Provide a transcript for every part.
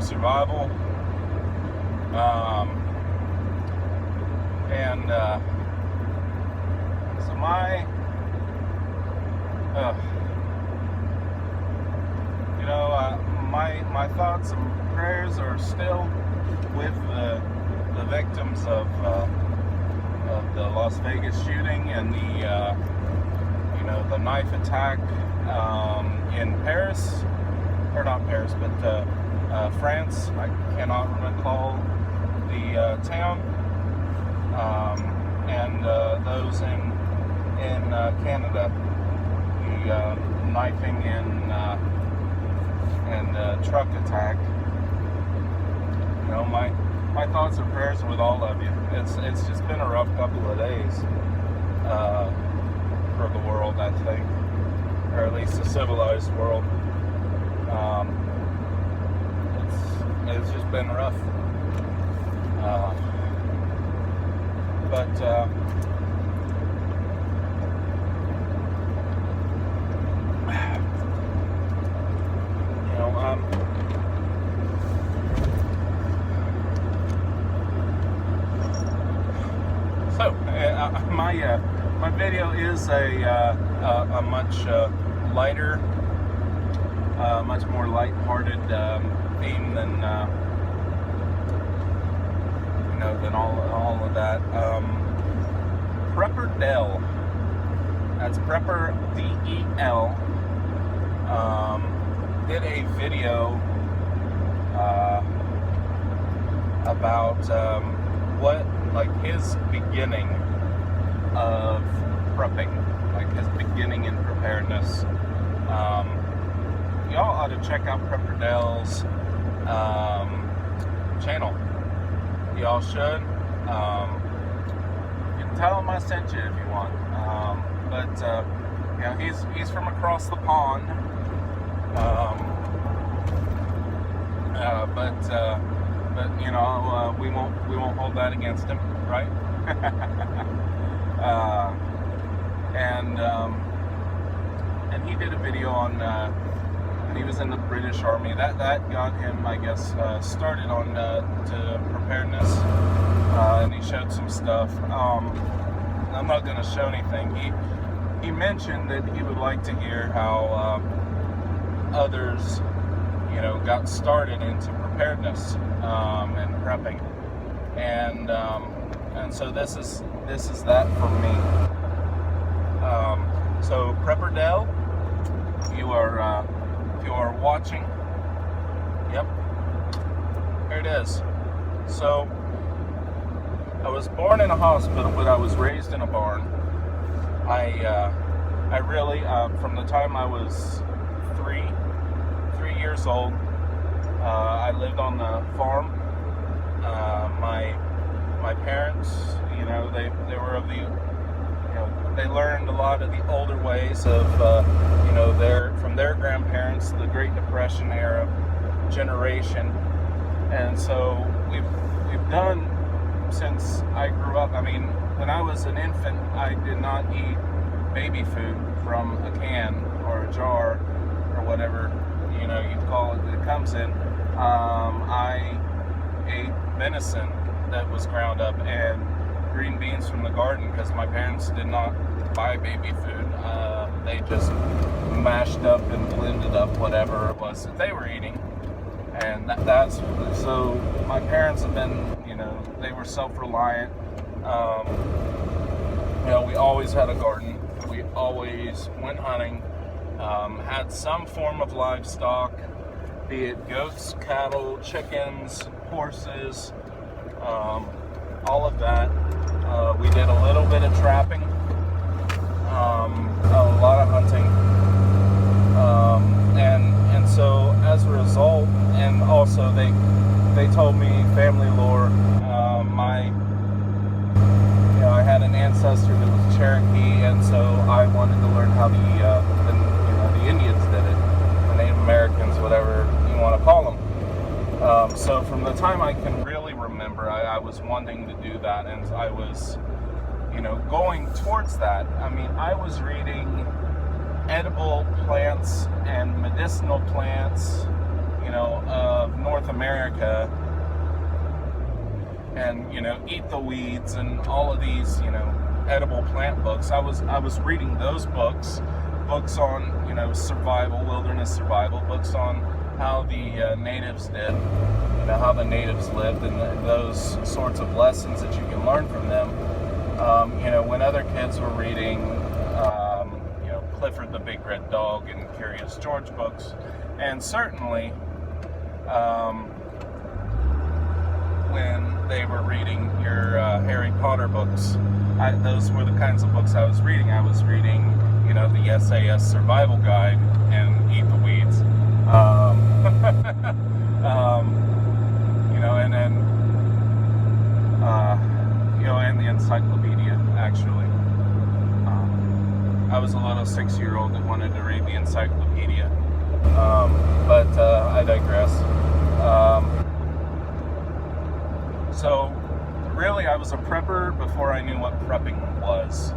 survival. So my thoughts and prayers are still with the victims of the Las Vegas shooting and the knife attack in Paris, or not Paris, but France. I cannot recall the town, and those in Canada, the knifing and truck attack. My thoughts and prayers with all of you. It's just been a rough couple of days for the world, I think, or at least the civilized world. It's just been rough. My video is a much lighter, much more light-hearted theme than than all of that. Prepper Del, that's Prepper DEL, did a video about his beginning of prepping, like his beginning in preparedness. Y'all ought to check out Prepper Del's channel. Y'all should. You can tell him I sent you if you want. He's from across the pond. We won't hold that against him, right? And he did a video on when he was in the British Army. That got him, I guess, started on to preparedness, and he showed some stuff. I'm not going to show anything. He mentioned that he would like to hear how others, got started into preparedness and prepping, and so this is that for me. So Prepper Del, if you are watching, yep, here it is. So I was born in a hospital, but I was raised in a barn. I really, from the time I was 3 years old, I lived on the farm. My parents, they were of the, they learned a lot of the older ways of, from their grandparents, the Great Depression era generation, and so we've done since I grew up. I mean, when I was an infant, I did not eat baby food from a can or a jar or whatever you call it that comes in. I ate venison that was ground up and green beans from the garden because my parents did not buy baby food. They just mashed up and blended up whatever it was that they were eating, and that's so. My parents have been, they were self-reliant. We always had a garden. We always went hunting. Had some form of livestock, be it goats, cattle, chickens, horses, all of that. We did a little bit of trapping, a lot of hunting, and so as a result, and also they told me family lore. I had an ancestor that was Cherokee, and so I wanted to learn how the Indians did it, the Native Americans, whatever you want to call them. So from the time I can really remember, I was wanting to do that, and I was, going towards that. I mean, I was reading edible plants and medicinal plants, of North America, and Eat the Weeds and all of these edible plant books. I was reading those books on survival, wilderness survival, books on how the natives did, how the natives lived, and those sorts of lessons that you can learn from them. When other kids were reading Clifford the Big Red Dog and Curious George books, and certainly when they were reading your Harry Potter books, those were the kinds of books I was reading. I was reading, the SAS Survival Guide and Eat the Weeds, and then, and the encyclopedia, actually. I was a little 6-year-old that wanted to read the encyclopedia, but I digress. So, really, I was a prepper before I knew what prepping was.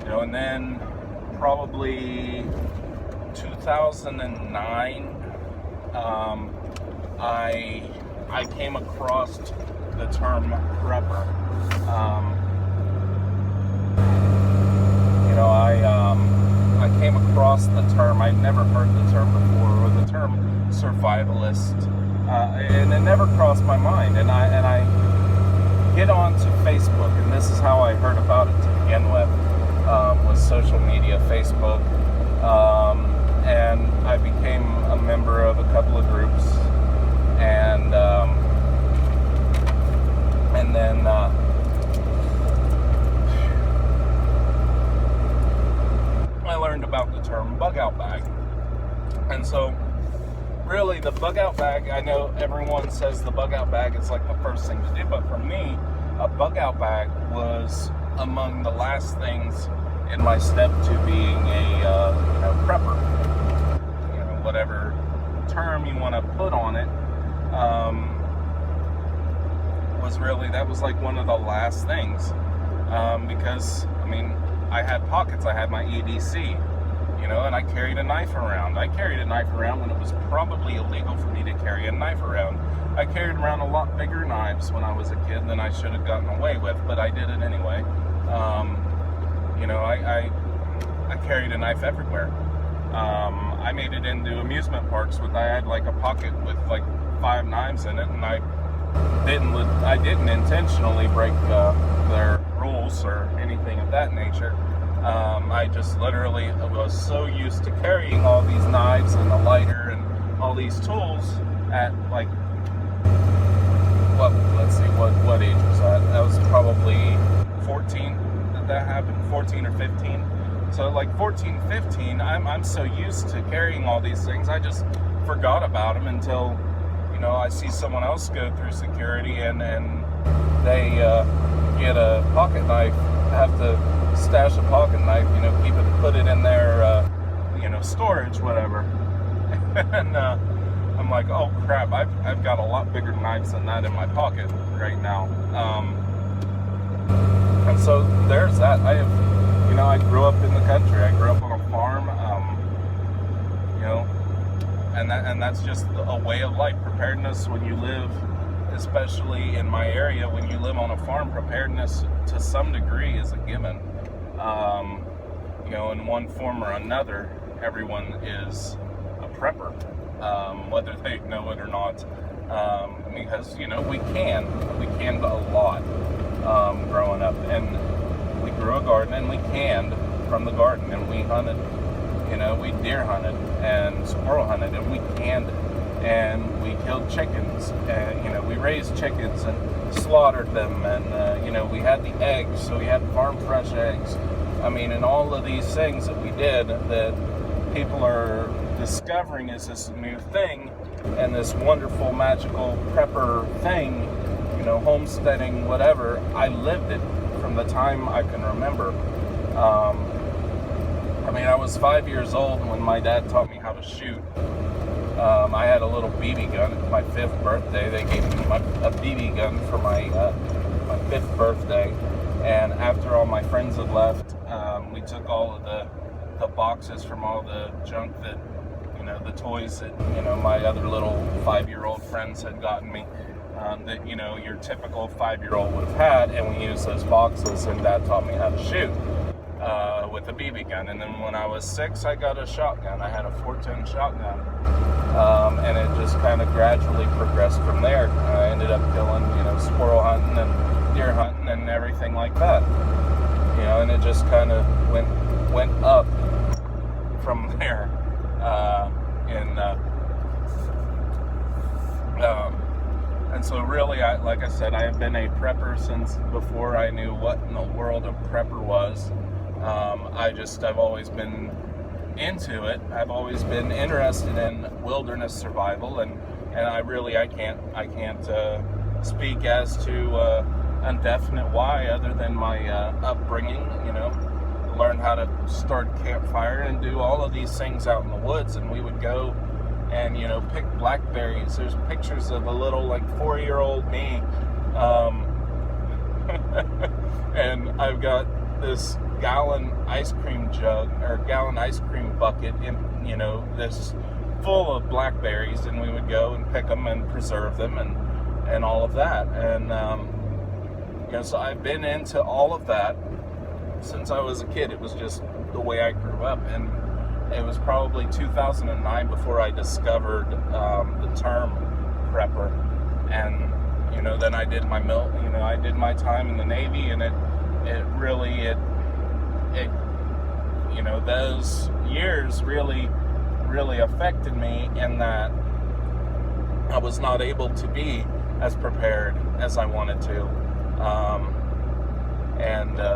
And then probably 2009, I came across the term prepper. I came across the term. I'd never heard the term before, or the term survivalist, and it never crossed my mind. And I get onto Facebook, and this is how I heard about it to begin with, was social media, Facebook, and I became a member of a couple of groups, and then I learned about the term bug out bag. And so really the bug out bag, I know everyone says the bug out bag is like the first thing to do, but for me, a bug out bag was among the last things in my step to being a prepper. Whatever term you want to put on it, that was like one of the last things, because I had pockets. I had my EDC, and I carried a knife around. I carried a knife around when it was probably illegal for me to carry a knife around. I carried around a lot bigger knives when I was a kid than I should have gotten away with, but I did it anyway. I carried a knife everywhere. I made it into amusement parks I had like a pocket with like 5 knives in it, and I didn't intentionally break their rules or anything of that nature. I just literally was so used to carrying all these knives and a lighter and all these tools at like, what age was that? That was probably 14 that happened, 14 or 15. So like 14, 15, I'm so used to carrying all these things, I just forgot about them until, I see someone else go through security and they get a pocket knife, have to stash a pocket knife, put it in their, storage, whatever. And I'm like, oh crap, I've got a lot bigger knives than that in my pocket right now. And so there's that. I grew up in the country. I grew up on a farm, and that's just a way of life. Preparedness when you live, especially in my area, when you live on a farm, preparedness to some degree is a given. In one form or another, everyone is a prepper, whether they know it or not, because, we canned a lot growing up, and we grew a garden, and we canned from the garden, and we hunted, we deer hunted and squirrel hunted, and we canned it, and we killed chickens, and we raised chickens and slaughtered them, and we had the eggs, so we had farm fresh eggs. And all of these things that we did that people are discovering is this new thing, and this wonderful magical prepper thing, homesteading, whatever. I lived it from the time I can remember. I was 5 years old when my dad taught me how to shoot. I had a little BB gun at my 5th birthday. They gave me a BB gun for my 5th birthday. And after all my friends had left, we took all of the boxes from all the junk that, the toys that, my other little 5-year-old friends had gotten me, that, your typical 5-year-old would have had, and we used those boxes, and Dad taught me how to shoot with a BB gun. And then when I was 6, I got a shotgun. I had a 410 shotgun, and it just kind of gradually progressed from there. I ended up killing, squirrel hunting and deer hunting and everything like that, and it just kind of went up from there. And so really, like I said, I have been a prepper since before I knew what in the world a prepper was. I've always been into it. I've always been interested in wilderness survival, and I can't speak as to a definite why, other than my upbringing. Learn how to start a campfire and do all of these things out in the woods, and we would go and pick blackberries. There's pictures of a little 4-year-old me, and I've got this gallon ice cream bucket in this full of blackberries, and we would go and pick them and preserve them and all of that. And so I've been into all of that since I was a kid. It was just the way I grew up, and it was probably 2009 before I discovered the term prepper. And then I did my I did my time in the Navy, and it really those years really affected me in that I was not able to be as prepared as I wanted to.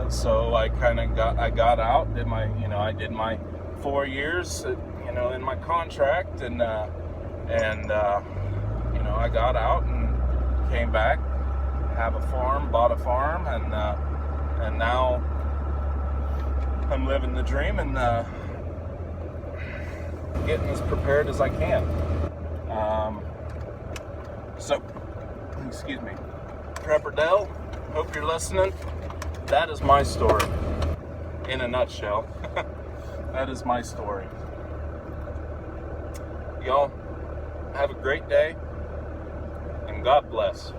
So I got out, did I did my 4 years, in my contract, and I got out and came back, bought a farm, and now I'm living the dream and getting as prepared as I can. Excuse me, Prepper Dell, hope you're listening. That is my story in a nutshell. That is my story. Y'all have a great day, and God bless.